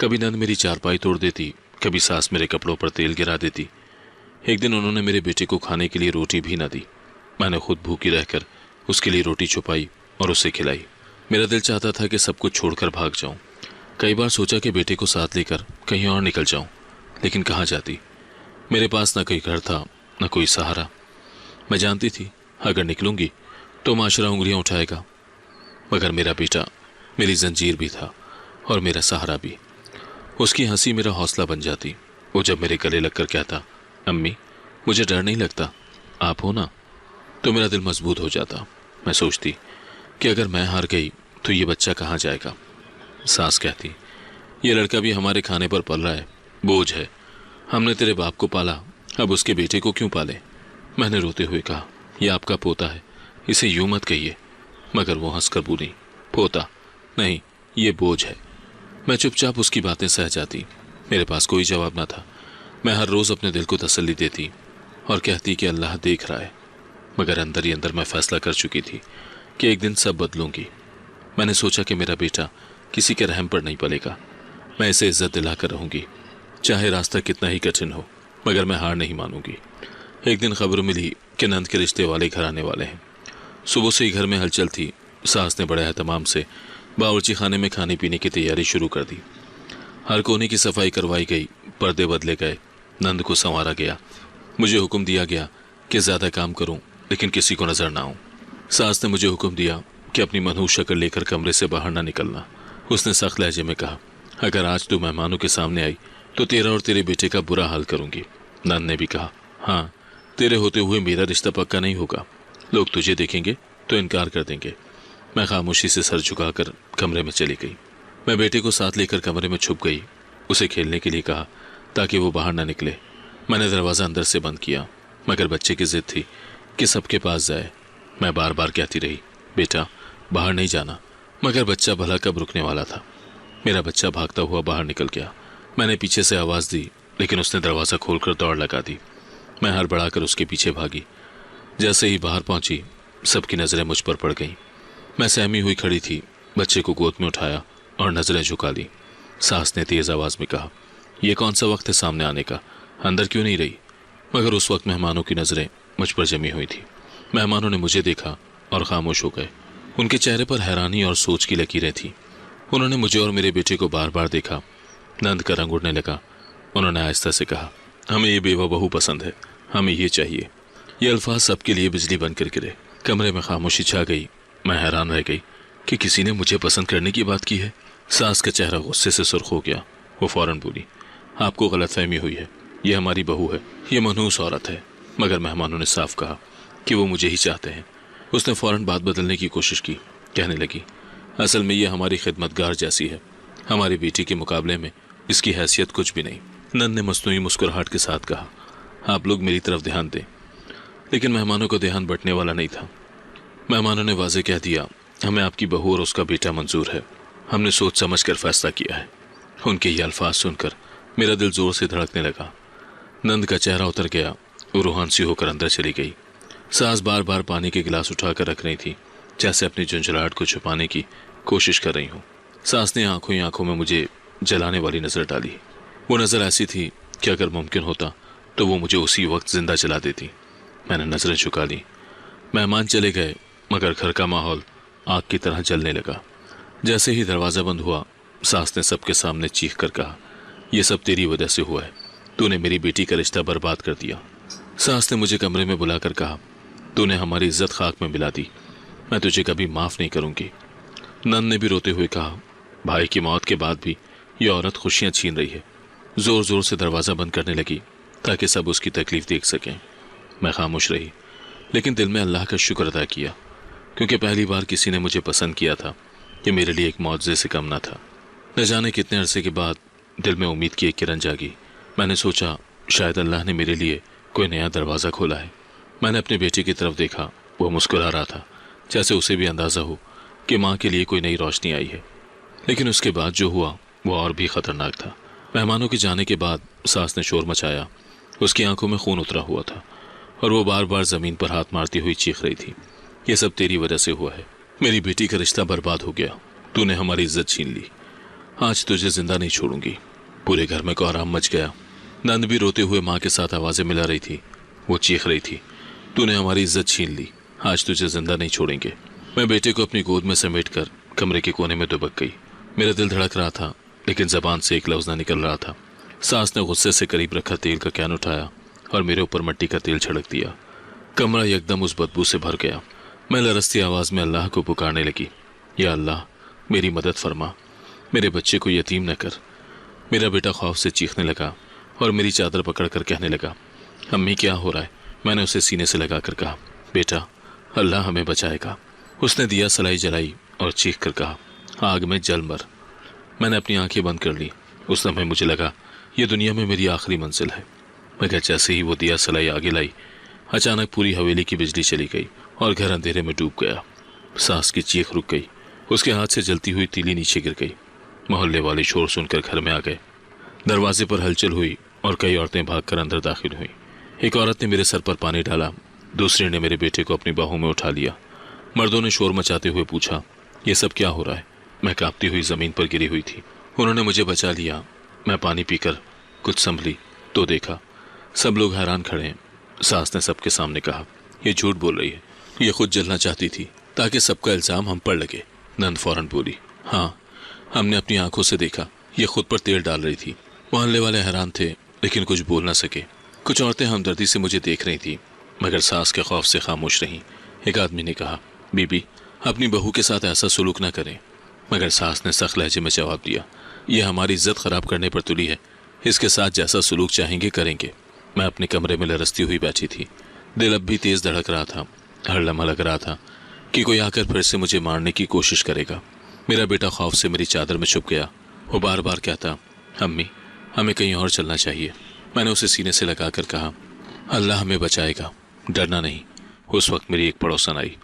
Speaker 2: कभी नंद मेरी चारपाई तोड़ देती, कभी सास मेरे कपड़ों पर तेल गिरा देती। एक दिन उन्होंने मेरे बेटे को खाने के लिए रोटी भी न दी। मैंने खुद भूखी रहकर उसके लिए रोटी छुपाई और उसे खिलाई। मेरा दिल चाहता था कि सब कुछ छोड़कर भाग जाऊं। कई बार सोचा कि बेटे को साथ लेकर कहीं और निकल जाऊं, लेकिन कहाँ जाती। मेरे पास न कोई घर था, न कोई सहारा। मैं जानती थी अगर निकलूंगी तो माशरा उंगलियां उठाएगा। मगर मेरा बेटा मेरी जंजीर भी था और मेरा सहारा भी। उसकी हंसी मेरा हौसला बन जाती। वो जब मेरे गले लगकर कहता, अम्मी मुझे डर नहीं लगता, आप हो ना, तो मेरा दिल मजबूत हो जाता। मैं सोचती कि अगर मैं हार गई तो ये बच्चा कहाँ जाएगा। सास कहती, ये लड़का भी हमारे खाने पर पल रहा है, बोझ है। हमने तेरे बाप को पाला, अब उसके बेटे को क्यों पाले। मैंने रोते हुए कहा, यह आपका पोता है, इसे यूं मत कहिए। मगर वो हंसकर बोली, पोता नहीं, ये बोझ है। मैं चुपचाप उसकी बातें सह जाती। मेरे पास कोई जवाब न था। मैं हर रोज अपने दिल को तसल्ली देती और कहती कि अल्लाह देख रहा है। मगर अंदर ही अंदर मैं फैसला कर चुकी थी कि एक दिन सब बदलूंगी। मैंने सोचा कि मेरा बेटा किसी के रहम पर नहीं पलेगा। मैं इसे इज्जत दिलाकर रहूंगी, चाहे रास्ता कितना ही कठिन हो, मगर मैं हार नहीं मानूंगी। एक दिन खबर मिली कि नंद के रिश्ते वाले घर आने वाले हैं। सुबह से ही घर में हलचल थी। सास ने बड़े एहतमाम से बावर्ची खाने में खाने पीने की तैयारी शुरू कर दी। हर कोने की सफाई करवाई गई, पर्दे बदले गए, नंद को संवारा गया। मुझे हुक्म दिया गया कि ज्यादा काम करूं लेकिन किसी को नजर ना आऊं। सास ने मुझे हुक्म दिया कि अपनी मनहूस शक्ल लेकर कमरे से बाहर ना निकलना। उसने सख्त लहजे में कहा, अगर आज तू मेहमानों के सामने आई तो तेरा और तेरे बेटे का बुरा हाल करूंगी। नंद ने भी कहा, हाँ, तेरे होते हुए मेरा रिश्ता पक्का नहीं होगा। लोग तुझे देखेंगे तो इनकार कर देंगे। मैं खामोशी से सर झुकाकर कमरे में चली गई। मैं बेटे को साथ लेकर कमरे में छुप गई। उसे खेलने के लिए कहा ताकि वो बाहर ना निकले। मैंने दरवाज़ा अंदर से बंद किया, मगर बच्चे की जिद थी कि सबके पास जाए। मैं बार बार कहती रही, बेटा बाहर नहीं जाना, मगर बच्चा भला कब रुकने वाला था। मेरा बच्चा भागता हुआ बाहर निकल गया। मैंने पीछे से आवाज़ दी, लेकिन उसने दरवाज़ा खोलकर दौड़ लगा दी। मैं हड़बड़ाकर उसके पीछे भागी। जैसे ही बाहर पहुंची, सबकी नज़रें मुझ पर पड़ गईं। मैं सहमी हुई खड़ी थी। बच्चे को गोद में उठाया और नज़रें झुका ली। सास ने तेज़ आवाज़ में कहा, यह कौन सा वक्त है सामने आने का, अंदर क्यों नहीं रही। मगर उस वक्त मेहमानों की नज़रें मुझ पर जमी हुई थी। मेहमानों ने मुझे देखा और खामोश हो गए। उनके चेहरे पर हैरानी और सोच की लकीरें थीं। उन्होंने मुझे और मेरे बेटे को बार बार देखा। नंद का रंग उड़ने लगा। उन्होंने आहिस्ता से कहा, हमें ये बेवा बहू पसंद है, हमें ये चाहिए। ये अल्फाज सबके लिए बिजली बनकर गिरे। कमरे में खामोशी छा गई। मैं हैरान रह गई कि किसी ने मुझे पसंद करने की बात की है। सास का चेहरा गुस्से से सुर्ख हो गया। वो फौरन बोली, आपको गलतफहमी हुई है, ये हमारी बहू है, ये मनहूस औरत है। मगर मेहमानों ने साफ कहा कि वो मुझे ही चाहते हैं। उसने फौरन बात बदलने की कोशिश की। कहने लगी, असल में ये हमारी खिदमतगार जैसी है, हमारी बेटी के मुकाबले में इसकी हैसियत कुछ भी नहीं। नंद ने मस्तूरी मुस्कुराहट के साथ कहा, आप लोग मेरी तरफ ध्यान दें। लेकिन मेहमानों को ध्यान बंटने वाला नहीं था। मेहमानों ने वाजे कह दिया, हमें आपकी बहू और उसका बेटा मंजूर है, हमने सोच समझ कर फैसला किया है। उनके ये अल्फाज सुनकर मेरा दिल जोर से धड़कने लगा। नंद का चेहरा उतर गया। वो रूहान सी होकर अंदर चली गई। सास बार बार पानी के गिलास उठाकर रख रही थी, जैसे अपनी झुंझलाहट को छुपाने की कोशिश कर रही हूँ। सास ने आंखों ही आंखों में मुझे जलाने वाली नज़र डाली। वो नज़र ऐसी थी कि अगर मुमकिन होता तो वो मुझे उसी वक्त जिंदा जला देती। मैंने नज़रें झुका ली। मेहमान चले गए, मगर घर का माहौल आग की तरह जलने लगा। जैसे ही दरवाज़ा बंद हुआ, सास ने सबके सामने चीख कर कहा, यह सब तेरी वजह से हुआ है, तूने मेरी बेटी का रिश्ता बर्बाद कर दिया। सास ने मुझे कमरे में बुलाकर कहा, तूने हमारी इज्जत खाक में मिला दी, मैं तुझे कभी माफ़ नहीं करूंगी। नंद ने भी रोते हुए कहा, भाई की मौत के बाद भी ये औरत खुशियां छीन रही है। जोर जोर से दरवाज़ा बंद करने लगी ताकि सब उसकी तकलीफ देख सकें। मैं खामोश रही, लेकिन दिल में अल्लाह का शुक्र अदा किया, क्योंकि पहली बार किसी ने मुझे पसंद किया था। ये मेरे लिए एक मौजज़े से कम ना था। न जाने कितने अरसे के बाद दिल में उम्मीद की एक किरण जागी। मैंने सोचा, शायद अल्लाह ने मेरे लिए कोई नया दरवाज़ा खोला है। मैंने अपने बेटे की तरफ देखा, वो मुस्कुरा रहा था, जैसे उसे भी अंदाज़ा हो कि माँ के लिए कोई नई रोशनी आई है। लेकिन उसके बाद जो हुआ वो और भी ख़तरनाक था। मेहमानों के जाने के बाद सास ने शोर मचाया। उसकी आंखों में खून उतरा हुआ था और वो बार बार ज़मीन पर हाथ मारती हुई चीख रही थी, ये सब तेरी वजह से हुआ है। मेरी बेटी का रिश्ता बर्बाद हो गया, तूने हमारी इज्जत छीन ली, आज तुझे जिंदा नहीं छोड़ूंगी। पूरे घर में कोहराम मच गया। नंद भी रोते हुए माँ के साथ आवाज़ें मिला रही थी। वो चीख रही थी, तूने हमारी इज्जत छीन ली, आज तुझे जिंदा नहीं छोड़ेंगे। मैं बेटे को अपनी गोद में समेटकर कमरे के कोने में दुबक गई। मेरा दिल धड़क रहा था, लेकिन जबान से एक लफ्ज़ ना निकल रहा था। सास ने गुस्से से करीब रखा तेल का कैन उठाया और मेरे ऊपर मिट्टी का तेल छिड़क दिया। कमरा एकदम उस बदबू से भर गया। मैं लरसती आवाज़ में अल्लाह को पुकारने लगी, या अल्लाह मेरी मदद फरमा, मेरे बच्चे को यतीम न कर। मेरा बेटा खौफ से चीखने लगा और मेरी चादर पकड़कर कहने लगा, अम्मी क्या हो रहा है। मैंने उसे सीने से लगाकर कहा, बेटा अल्लाह हमें बचाएगा। उसने दिया सलाई जलाई और चीख कर कहा, आग में जल मर। मैंने अपनी आंखें बंद कर ली। उस समय मुझे लगा ये दुनिया में मेरी आखिरी मंजिल है। मगर जैसे ही वो दिया सलाई आगे लाई, अचानक पूरी हवेली की बिजली चली गई और घर अंधेरे में डूब गया। सास की चीख रुक गई, उसके हाथ से जलती हुई तीली नीचे गिर गई। मोहल्ले वाले शोर सुनकर घर में आ गए। दरवाजे पर हलचल हुई और कई औरतें भागकर अंदर दाखिल हुईं। एक औरत ने मेरे सर पर पानी डाला, दूसरी ने मेरे बेटे को अपनी बाहों में उठा लिया। मर्दों ने शोर मचाते हुए पूछा, ये सब क्या हो रहा है। मैं कांपती हुई जमीन पर गिरी हुई थी। उन्होंने मुझे बचा लिया। मैं पानी पीकर कुछ संभली तो देखा सब लोग हैरान खड़े हैं। सास ने सबके सामने कहा, ये झूठ बोल रही है, ये खुद जलना चाहती थी ताकि सबका इल्जाम हम पर लगे। नंद फौरन बोली, हाँ हमने अपनी आंखों से देखा, ये खुद पर तेल डाल रही थी। मोहल्ले वाले हैरान थे, लेकिन कुछ बोल ना सके। कुछ औरतें हमदर्दी से मुझे देख रही थी, मगर सास के खौफ से खामोश रहीं। एक आदमी ने कहा, बीबी अपनी बहू के साथ ऐसा सलूक ना करें। मगर सास ने सख्त लहजे में जवाब दिया, यह हमारी इज्जत खराब करने पर तुली है, इसके साथ जैसा सलूक चाहेंगे करेंगे। मैं अपने कमरे में लरसती हुई बैठी थी। दिल अब भी तेज धड़क रहा था। हर लम्हा लग रहा था कि कोई आकर फिर से मुझे मारने की कोशिश करेगा। मेरा बेटा खौफ से मेरी चादर में छुप गया। वो बार बार कहता, अम्मी हमें कहीं और चलना चाहिए। मैंने उसे सीने से लगाकर कहा, अल्लाह हमें बचाएगा, डरना नहीं। उस वक्त मेरी एक पड़ोसन आई,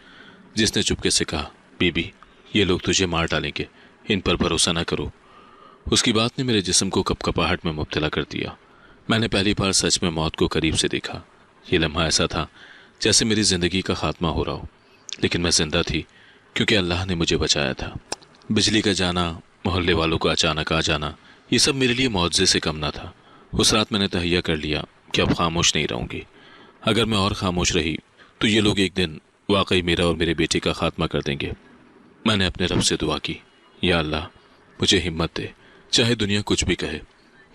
Speaker 2: जिसने चुपके से कहा, बीबी ये लोग तुझे मार डालेंगे, इन पर भरोसा ना करो। उसकी बात ने मेरे जिस्म को कपकपाहट में मुब्तला कर दिया। मैंने पहली बार सच में मौत को करीब से देखा। ये लम्हा ऐसा था जैसे मेरी ज़िंदगी का खात्मा हो रहा हो, लेकिन मैं जिंदा थी क्योंकि अल्लाह ने मुझे बचाया था। बिजली का जाना, मोहल्ले वालों का अचानक आ जाना, ये सब मेरे लिए मुआवजे से कम ना था। उस रात मैंने तहैया कर लिया कि अब खामोश नहीं रहूँगी। अगर मैं और खामोश रही तो ये लोग एक दिन वाकई मेरा और मेरे बेटे का खात्मा कर देंगे। मैंने अपने रब से दुआ की, या अल्लाह मुझे हिम्मत दे, चाहे दुनिया कुछ भी कहे,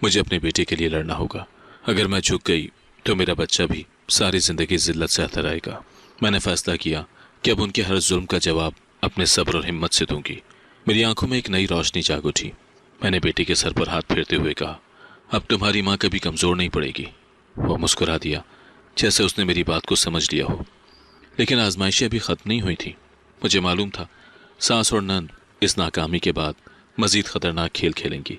Speaker 2: मुझे अपने बेटे के लिए लड़ना होगा। अगर मैं झुक गई तो मेरा बच्चा भी सारी ज़िंदगी जिल्लत सहता रहेगा। मैंने फैसला किया कि अब उनके हर जुल्म का जवाब अपने सब्र और हिम्मत से दूंगी। मेरी आंखों में एक नई रोशनी जाग उठी। मैंने बेटे के सर पर हाथ फेरते हुए कहा, अब तुम्हारी माँ कभी कमज़ोर नहीं पड़ेगी। वो मुस्कुरा दिया, जैसे उसने मेरी बात को समझ लिया हो। लेकिन आजमाइशें अभी ख़त्म नहीं हुई थी। मुझे मालूम था सास और नंद इस नाकामी के बाद मज़ीद ख़तरनाक खेल खेलेंगी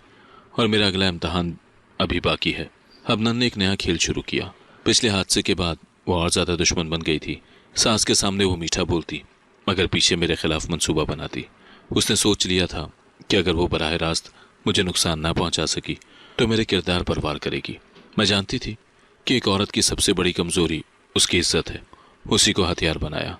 Speaker 2: और मेरा अगला इम्तहान अभी बाकी है। अब नंद ने एक नया खेल शुरू किया। पिछले हादसे के बाद वो और ज़्यादा दुश्मन बन गई थी। सास के सामने वो मीठा बोलती, मगर पीछे मेरे खिलाफ मंसूबा बनाती। उसने सोच लिया था कि अगर वो बराह रास्त मुझे नुकसान ना पहुंचा सकी तो मेरे किरदार पर वार करेगी। मैं जानती थी कि एक औरत की सबसे बड़ी कमज़ोरी उसकी इज्जत है। उसी को हथियार बनाया।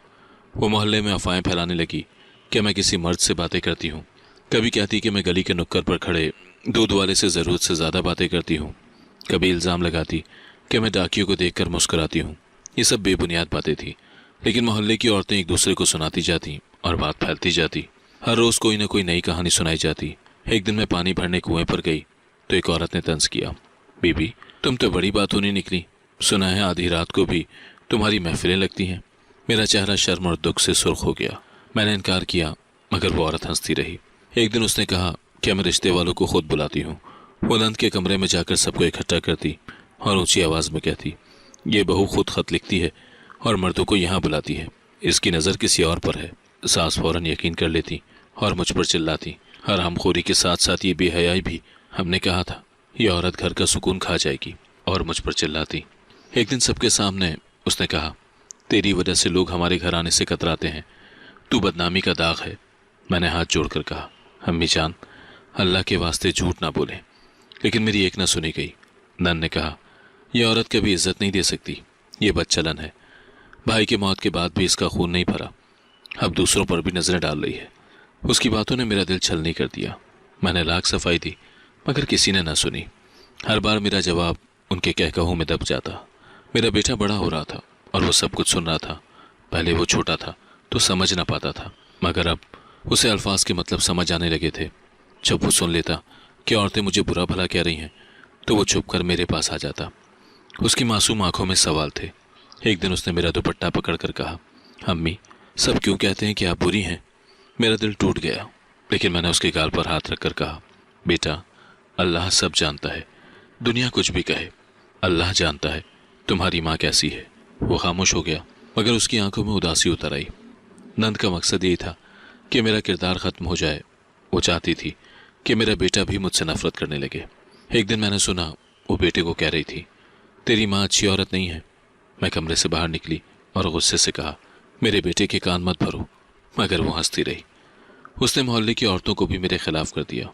Speaker 2: वो मोहल्ले में अफवाहें फैलाने लगी कि मैं किसी मर्द से बातें करती हूँ। कभी कहती कि मैं गली के नुक्कड़ पर खड़े दूध वाले से ज़रूरत से ज़्यादा बातें करती हूँ। कभी इल्ज़ाम लगाती कि मैं डाकियों को देखकर मुस्कुराती हूँ। ये सब बेबुनियाद बातें थी, लेकिन मोहल्ले की औरतें एक दूसरे को सुनाती जाती और बात फैलती जाती। हर रोज कोई ना कोई नई कहानी सुनाई जाती। एक दिन मैं पानी भरने कुएं पर गई तो एक औरत ने तंज किया, बीबी तुम तो बड़ी बातों नहीं निकली, सुना है आधी रात को भी तुम्हारी महफिलें लगती हैं। मेरा चेहरा शर्म और दुख से सुर्ख हो गया। मैंने इनकार किया मगर वो औरत हंसती रही। एक दिन उसने कहा कि मैं रिश्ते वालों को खुद बुलाती हूँ। वो नंद के कमरे में जाकर सबको इकट्ठा करती और ऊंची आवाज में कहती, ये बहू खुद खत लिखती है और मर्दों को यहाँ बुलाती है, इसकी नज़र किसी और पर है। सास फौरन यकीन कर लेती और मुझ पर चिल्लाती। हरामखोरी के साथ साथ ये बेहयाई भी। हमने कहा था ये औरत घर का सुकून खा जाएगी, और मुझ पर चिल्लाती। एक दिन सबके सामने उसने कहा, तेरी वजह से लोग हमारे घर आने से कतराते हैं, तू बदनामी का दाग है। मैंने हाथ जोड़कर कहा, अम्मी जान अल्लाह के वास्ते झूठ ना बोले, लेकिन मेरी एक ना सुनी गई। नन ने कहा, यह औरत कभी इज्जत नहीं दे सकती, ये बदचलन है। भाई की मौत के बाद भी इसका खून नहीं भरा, अब दूसरों पर भी नजरें डाल रही है। उसकी बातों ने मेरा दिल छलनी कर दिया। मैंने लाख सफाई दी मगर किसी ने ना सुनी। हर बार मेरा जवाब उनके कहकहों में दब जाता। मेरा बेटा बड़ा हो रहा था और वो सब कुछ सुन रहा था। पहले वो छोटा था तो समझ ना पाता था, मगर अब उसे अल्फाज के मतलब समझ आने लगे थे। जब वो सुन लेता कि औरतें मुझे बुरा भला कह रही हैं तो वो चुप कर मेरे पास आ जाता। उसकी मासूम आंखों में सवाल थे। एक दिन उसने मेरा दुपट्टा पकड़ कर कहा, अम्मी सब क्यों कहते हैं कि आप बुरी हैं। मेरा दिल टूट गया, लेकिन मैंने उसके गाल पर हाथ रखकर कहा, बेटा अल्लाह सब जानता है, दुनिया कुछ भी कहे, अल्लाह जानता है तुम्हारी माँ कैसी है। वो खामोश हो गया मगर उसकी आंखों में उदासी उतर आई। नंद का मकसद यही था कि मेरा किरदार खत्म हो जाए। वो चाहती थी कि मेरा बेटा भी मुझसे नफरत करने लगे। एक दिन मैंने सुना वो बेटे को कह रही थी, तेरी माँ अच्छी औरत नहीं है। मैं कमरे से बाहर निकली और गुस्से से कहा, मेरे बेटे के कान मत भरो, मगर वो हंसती रही। उसने मोहल्ले की औरतों को भी मेरे खिलाफ कर दिया।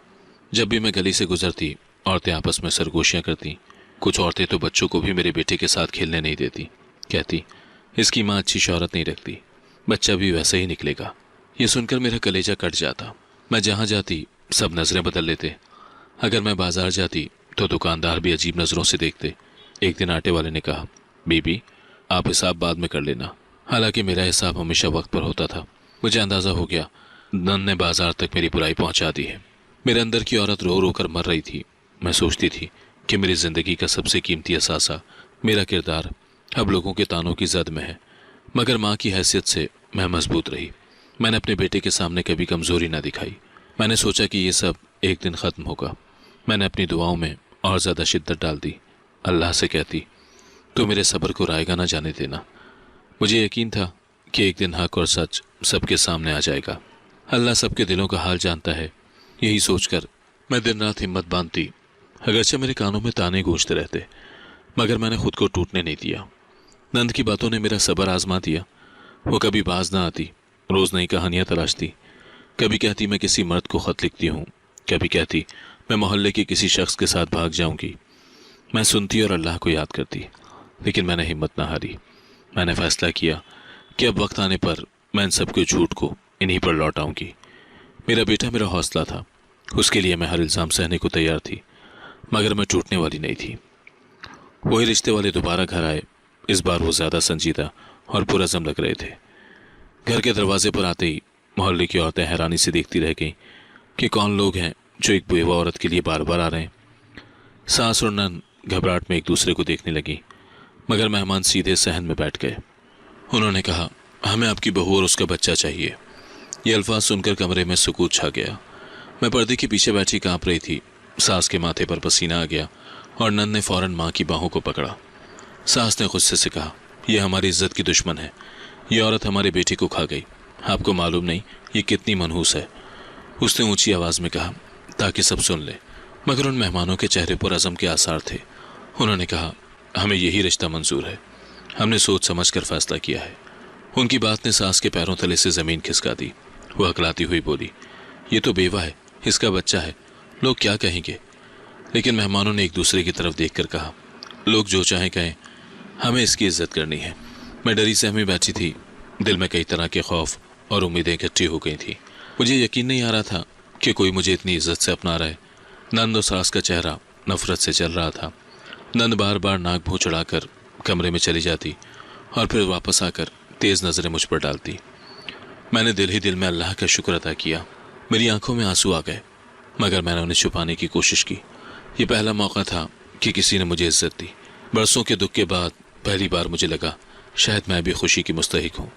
Speaker 2: जब भी मैं गली से गुजरती औरतें आपस में सरगोशियां करती। कुछ औरतें तो बच्चों को भी मेरे बेटे के साथ खेलने नहीं देती, कहती इसकी माँ अच्छी शौहरत नहीं रखती, बच्चा भी वैसे ही निकलेगा। ये सुनकर मेरा कलेजा कट जाता। मैं जहाँ जाती सब नजरें बदल लेते। अगर मैं बाजार जाती तो दुकानदार भी अजीब नजरों से देखते। एक दिन आटे वाले ने कहा, बीबी आप हिसाब बाद में कर लेना। हालांकि मेरा हिसाब हमेशा वक्त पर होता था। मुझे अंदाजा हो गया नन ने बाजार तक मेरी बुराई पहुंचा दी है। मेरे अंदर की औरत रो रो कर मर रही थी। मैं सोचती थी कि मेरी जिंदगी का सबसे कीमती असासा, मेरा किरदार, अब लोगों के तानों की जद में है। मगर माँ की हैसियत से मैं मजबूत रही। मैंने अपने बेटे के सामने कभी कमजोरी ना दिखाई। मैंने सोचा कि ये सब एक दिन खत्म होगा। मैंने अपनी दुआओं में और ज्यादा शिद्दत डाल दी। अल्लाह से कहती, तो मेरे सब्र को रायगा ना जाने देना। मुझे यकीन था कि एक दिन हक और सच सबके सामने आ जाएगा। अल्लाह सबके दिलों का हाल जानता है। यही सोचकर मैं दिन रात हिम्मत बांधती। अगरचे मेरे कानों में ताने गूंजते रहते, मगर मैंने खुद को टूटने नहीं दिया। नंद की बातों ने मेरा सब्र आजमा दिया। वो कभी बाज ना आती, रोज नई कहानियां तलाशती। कभी कहती मैं किसी मर्द को खत लिखती हूँ, कभी कहती मैं मोहल्ले के किसी शख्स के साथ भाग जाऊंगी। मैं सुनती और अल्लाह को याद करती, लेकिन मैंने हिम्मत ना हारी। मैंने फैसला किया कि अब वक्त आने पर मैं इन सबके झूठ को इन्हीं पर लौटाऊंगी। मेरा बेटा मेरा हौसला था, उसके लिए मैं हर इल्ज़ाम सहने को तैयार थी, मगर मैं टूटने वाली नहीं थी। वही रिश्ते वाले दोबारा घर आए। इस बार वो ज़्यादा संजीदा और पुरज़म लग रहे थे। घर के दरवाजे पर आते ही मोहल्ले की औरतें हैरानी से देखती रह गईं कि कौन लोग हैं जो एक बेवा औरत के लिए बार बार आ रहे हैं। सास और नन घबराहट में एक दूसरे को देखने लगी, मगर मेहमान सीधे सहन में बैठ गए। उन्होंने कहा, हमें आपकी बहू और उसका बच्चा चाहिए। ये अल्फाज सुनकर कमरे में सुकूत छा गया। मैं पर्दे के पीछे बैठी कांप रही थी। सास के माथे पर पसीना आ गया और नन ने फौरन माँ की बाहों को पकड़ा। सास ने गुस्से से कहा, यह हमारी इज्जत की दुश्मन है। ये औरत हमारे बेटे को खा गई। आपको मालूम नहीं ये कितनी मनहूस है। उसने ऊंची आवाज में कहा ताकि सब सुन ले, मगर उन मेहमानों के चेहरे पर अज़म के आसार थे। उन्होंने कहा, हमें यही रिश्ता मंजूर है। हमने सोच समझ कर फैसला किया है। उनकी बात ने सास के पैरों तले से जमीन खिसका दी। वो हकलाती हुई बोली, ये तो बेवा है, इसका बच्चा है, लोग क्या कहेंगे। लेकिन मेहमानों ने एक दूसरे की तरफ देखकर कहा, लोग जो चाहें कहें, हमें इसकी इज्जत करनी है। मैं डरी सहमी बैठी थी। दिल में कई तरह के खौफ और उम्मीदें इकट्ठी हो गई थी। मुझे यकीन नहीं आ रहा था कि कोई मुझे इतनी इज्जत से अपना रहा है। नंद और सास का चेहरा नफरत से चल रहा था। नंद बार बार नाक भूं चढ़ाकर कमरे में चली जाती और फिर वापस आकर तेज नजरें मुझ पर डालती। मैंने दिल ही दिल में अल्लाह का शुक्र अदा किया मेरी आंखों में आंसू आ गए, मगर मैंने उन्हें छुपाने की कोशिश की। ये पहला मौका था कि किसी ने मुझे इज्जत दी। बरसों के दुख के बाद पहली बार मुझे लगा शायद मैं भी खुशी की मुस्तहिक हूँ।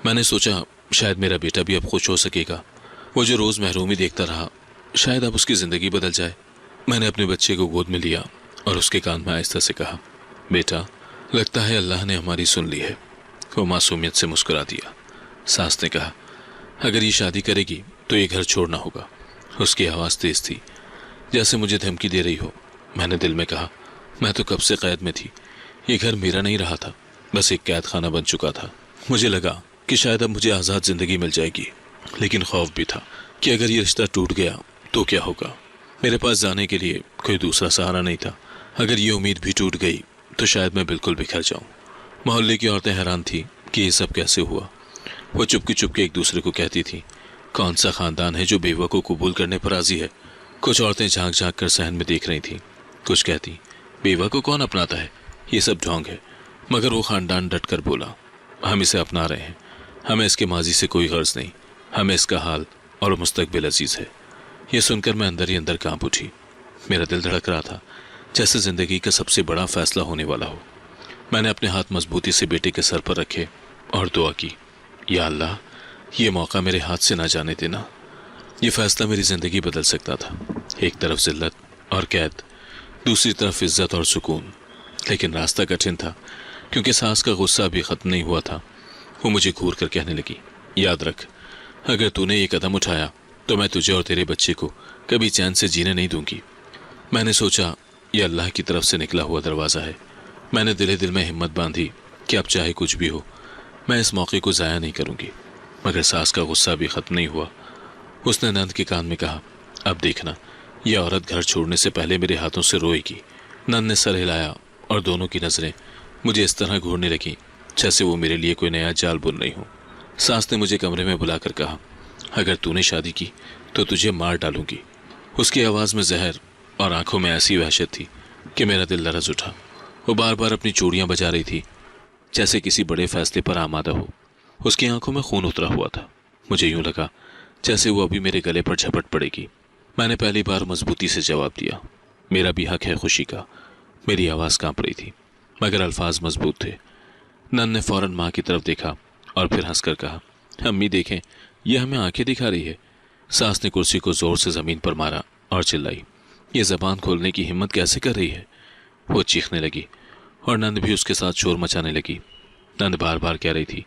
Speaker 2: मैंने सोचा शायद मेरा बेटा भी अब खुश हो सकेगा। वो जो रोज़ महरूमी देखता रहा, शायद अब उसकी ज़िंदगी बदल जाए। मैंने अपने बच्चे को गोद में लिया और उसके कान में आहिस्ता से कहा, बेटा, लगता है अल्लाह ने हमारी सुन ली है। वो मासूमियत से मुस्कुरा दिया। सास ने कहा, अगर ये शादी करेगी तो ये घर छोड़ना होगा। उसकी आवाज़ तेज थी, जैसे मुझे धमकी दे रही हो। मैंने दिल में कहा, मैं तो कब से कैद में थी। ये घर मेरा नहीं रहा था, बस एक कैद खाना बन चुका था। मुझे लगा कि शायद अब मुझे आज़ाद ज़िंदगी मिल जाएगी, लेकिन खौफ भी था कि अगर ये रिश्ता टूट गया तो क्या होगा। मेरे पास जाने के लिए कोई दूसरा सहारा नहीं था। अगर ये उम्मीद भी टूट गई तो शायद मैं बिल्कुल बिखर जाऊं। मोहल्ले की औरतें हैरान थी कि ये सब कैसे हुआ। वो चुपके चुपके एक दूसरे को कहती थी, कौन सा खानदान है जो बेवा को कबूल करने पर राजी है। कुछ औरतें झांक झांक कर सहन में देख रही थीं। कुछ कहती, बेवा को कौन अपनाता है, ये सब ढोंग है। मगर वो खानदान डट कर बोला, हम इसे अपना रहे हैं। हमें इसके माजी से कोई गर्ज नहीं। हमें इसका हाल और मुस्तकबिल अजीज है। ये सुनकर मैं अंदर ही अंदर कांप उठी। मेरा दिल धड़क रहा था, जैसे जिंदगी का सबसे बड़ा फैसला होने वाला हो। मैंने अपने हाथ मजबूती से बेटे के सर पर रखे और दुआ की, या अल्लाह, ये मौका मेरे हाथ से ना जाने देना। ये फैसला मेरी जिंदगी बदल सकता था। एक तरफ जिल्लत और कैद, दूसरी तरफ इज्जत और सुकून। लेकिन रास्ता कठिन था, क्योंकि सास का गुस्सा अभी खत्म नहीं हुआ था। वो मुझे घूर कर कहने लगी, याद रख, अगर तूने ये कदम उठाया तो मैं तुझे और तेरे बच्चे को कभी चैन से जीने नहीं दूंगी। मैंने सोचा, यह अल्लाह की तरफ से निकला हुआ दरवाज़ा है। मैंने दिले दिल में हिम्मत बांधी कि अब चाहे कुछ भी हो, मैं इस मौके को ज़ाया नहीं करूंगी। मगर सास का गुस्सा भी ख़त्म नहीं हुआ। उसने नंद के कान में कहा, अब देखना, यह औरत घर छोड़ने से पहले मेरे हाथों से रोएगी। नंद ने सर हिलाया और दोनों की नज़रें मुझे इस तरह घूरने लगी जैसे वो मेरे लिए कोई नया जाल बुन रही हूँ। सास ने मुझे कमरे में बुलाकर कहा, अगर तूने शादी की तो तुझे मार डालूंगी। उसकी आवाज़ में जहर और आंखों में ऐसी वहशत थी कि मेरा दिल लरज़ उठा। वो बार बार अपनी चूड़ियां बजा रही थी, जैसे किसी बड़े फैसले पर आमादा हो। उसकी आंखों में खून उतरा हुआ था। मुझे यूं लगा जैसे वो अभी मेरे गले पर झपट पड़ेगी। मैंने पहली बार मजबूती से जवाब दिया, मेरा भी हक है खुशी का। मेरी आवाज़ कांप रही थी, मगर अल्फाज मजबूत थे। नन ने फौरन माँ की तरफ देखा और फिर हंसकर कहा, अम्मी देखें, यह हमें आंखें दिखा रही है। सास ने कुर्सी को जोर से ज़मीन पर मारा और चिल्लाई, ये ज़बान खोलने की हिम्मत कैसे कर रही है। वो चीखने लगी और नंद भी उसके साथ शोर मचाने लगी। नंद बार बार कह रही थी,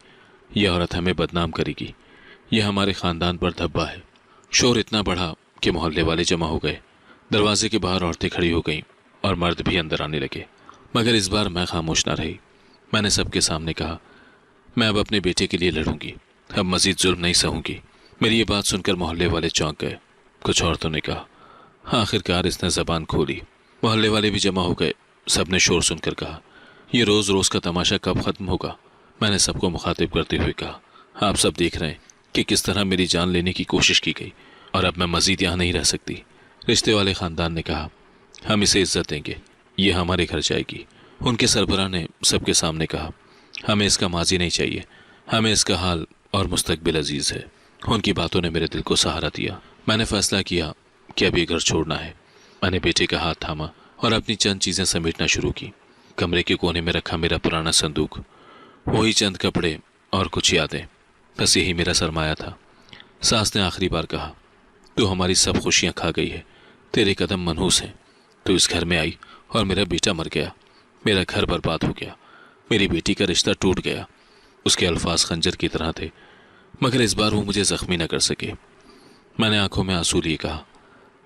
Speaker 2: यह औरत हमें बदनाम करेगी, यह हमारे ख़ानदान पर धब्बा है। शोर इतना बढ़ा कि मोहल्ले वाले जमा हो गए। दरवाजे के बाहर औरतें खड़ी हो गईं और मर्द भी अंदर आने लगे। मगर इस बार मैं खामोश ना रही। मैंने सबके सामने कहा, मैं अब अपने बेटे के लिए लड़ूंगी, अब मजीद जुल्म नहीं सहूंगी। मेरी ये बात सुनकर मोहल्ले वाले चौंक गए। कुछ औरतों ने कहा, आखिरकार इसने ज़बान खोली। मोहल्ले वाले भी जमा हो गए। सबने शोर सुनकर कहा, यह रोज़ रोज़ का तमाशा कब ख़त्म होगा। मैंने सबको मुखातिब करते हुए कहा, आप सब देख रहे हैं कि किस तरह मेरी जान लेने की कोशिश की गई और अब मैं मजीद यहाँ नहीं रह सकती। रिश्ते वाले ख़ानदान ने कहा, हम इसे इज्जत देंगे, ये हमारे घर जाएगी। उनके सरबराह ने सबके सामने कहा, हमें इसका माजी नहीं चाहिए, हमें इसका हाल और मुस्तकबिल अजीज़ है। उनकी बातों ने मेरे दिल को सहारा दिया। मैंने फैसला किया कि अब ये घर छोड़ना है। मैंने बेटे का हाथ थामा और अपनी चंद चीज़ें समेटना शुरू की। कमरे के कोने में रखा मेरा पुराना संदूक, वही चंद कपड़े और कुछ यादें, बस यही मेरा सरमाया था। सास ने आखिरी बार कहा, तू हमारी सब खुशियाँ खा गई है, तेरे कदम मनहूस हैं। तू इस घर में आई और मेरा बेटा मर गया, मेरा घर बर्बाद हो गया, मेरी बेटी का रिश्ता टूट गया। उसके अल्फाज खंजर की तरह थे, मगर इस बार वो मुझे ज़ख्मी न कर सके। मैंने आंखों में आंसू लिए कहा,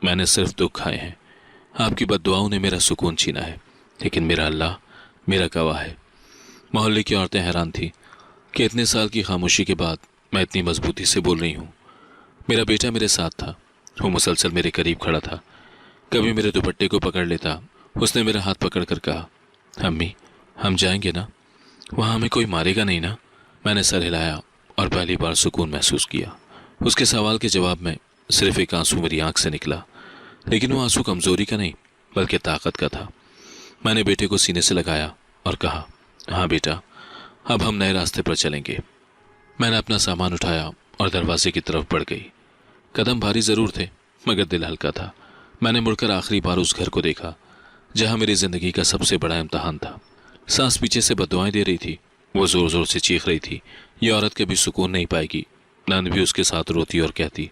Speaker 2: मैंने सिर्फ दुख खाए हैं, आपकी बद्दुआओं ने मेरा सुकून छीना है, लेकिन मेरा अल्लाह मेरा गवाह है। मोहल्ले की औरतें हैरान थी कि इतने साल की खामोशी के बाद मैं इतनी मजबूती से बोल रही हूँ। मेरा बेटा मेरे साथ था, वो मुसलसल मेरे करीब खड़ा था। कभी मेरे दुपट्टे को पकड़ लेता। उसने मेरा हाथ पकड़ कर कहा, अम्मी, हम जाएंगे ना, वहाँ हमें कोई मारेगा नहीं ना। मैंने सर हिलाया और पहली बार सुकून महसूस किया। उसके सवाल के जवाब में सिर्फ एक आंसू मेरी आंख से निकला, लेकिन वो आंसू कमजोरी का नहीं बल्कि ताकत का था। मैंने बेटे को सीने से लगाया और कहा, हाँ बेटा, अब हम नए रास्ते पर चलेंगे। मैंने अपना सामान उठाया और दरवाजे की तरफ बढ़ गई। कदम भारी जरूर थे, मगर दिल हल्का था। मैंने मुड़कर आखिरी बार उस घर को देखा जहां मेरी जिंदगी का सबसे बड़ा इम्तहान था। सास पीछे से बद्दुआएं दे रही थी। वो जोर जोर से चीख रही थी, ये औरत कभी सुकून नहीं पाएगी। नंद भी उसके साथ रोती और कहती,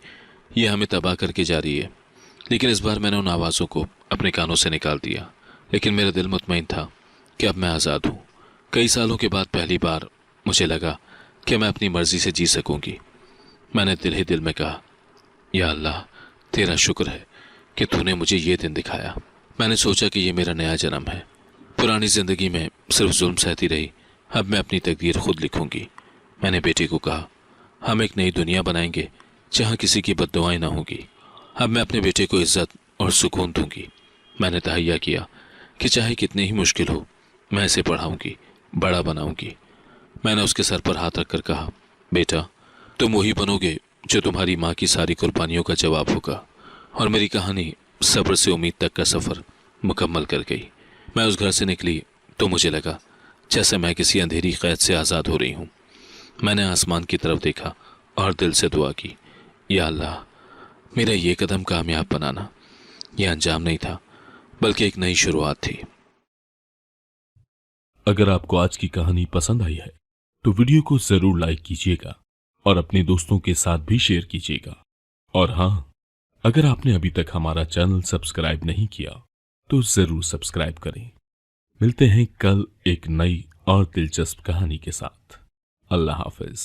Speaker 2: ये हमें तबाह करके जा रही है। लेकिन इस बार मैंने उन आवाज़ों को अपने कानों से निकाल दिया। लेकिन मेरा दिल मुतमईन था कि अब मैं आज़ाद हूँ। कई सालों के बाद पहली बार मुझे लगा कि मैं अपनी मर्जी से जी सकूंगी। मैंने दिल ही दिल में कहा, या अल्लाह, तेरा शुक्र है कि तूने मुझे ये दिन दिखाया। मैंने सोचा कि ये मेरा नया जन्म है। पुरानी जिंदगी में सिर्फ जुल्म सहती रही, अब मैं अपनी तकदीर खुद लिखूंगी। मैंने बेटे को कहा, हम एक नई दुनिया बनाएंगे जहाँ किसी की बद्दुआएं ना होगी। अब मैं अपने बेटे को इज्जत और सुकून दूंगी। मैंने तहैया किया कि चाहे कितनी ही मुश्किल हो, मैं इसे पढ़ाऊंगी, बड़ा बनाऊंगी। मैंने उसके सर पर हाथ रखकर कहा, बेटा, तुम वही बनोगे जो तुम्हारी माँ की सारी कुर्बानियों का जवाब होगा। और मेरी कहानी सब्र से उम्मीद तक का सफ़र मुकम्मल कर गई। मैं उस घर से निकली तो मुझे लगा जैसे मैं किसी अंधेरी कैद से आज़ाद हो रही हूँ। मैंने आसमान की तरफ देखा और दिल से दुआ की, या अल्लाह, मेरा ये कदम कामयाब बनाना। यह अंजाम नहीं था, बल्कि एक नई शुरुआत थी।
Speaker 1: अगर आपको आज की कहानी पसंद आई है तो वीडियो को जरूर लाइक कीजिएगा और अपने दोस्तों के साथ भी शेयर कीजिएगा। और हाँ, अगर आपने अभी तक हमारा चैनल सब्सक्राइब नहीं किया तो जरूर सब्सक्राइब करें। मिलते हैं कल एक नई और दिलचस्प कहानी के साथ। अल्लाह हाफिज।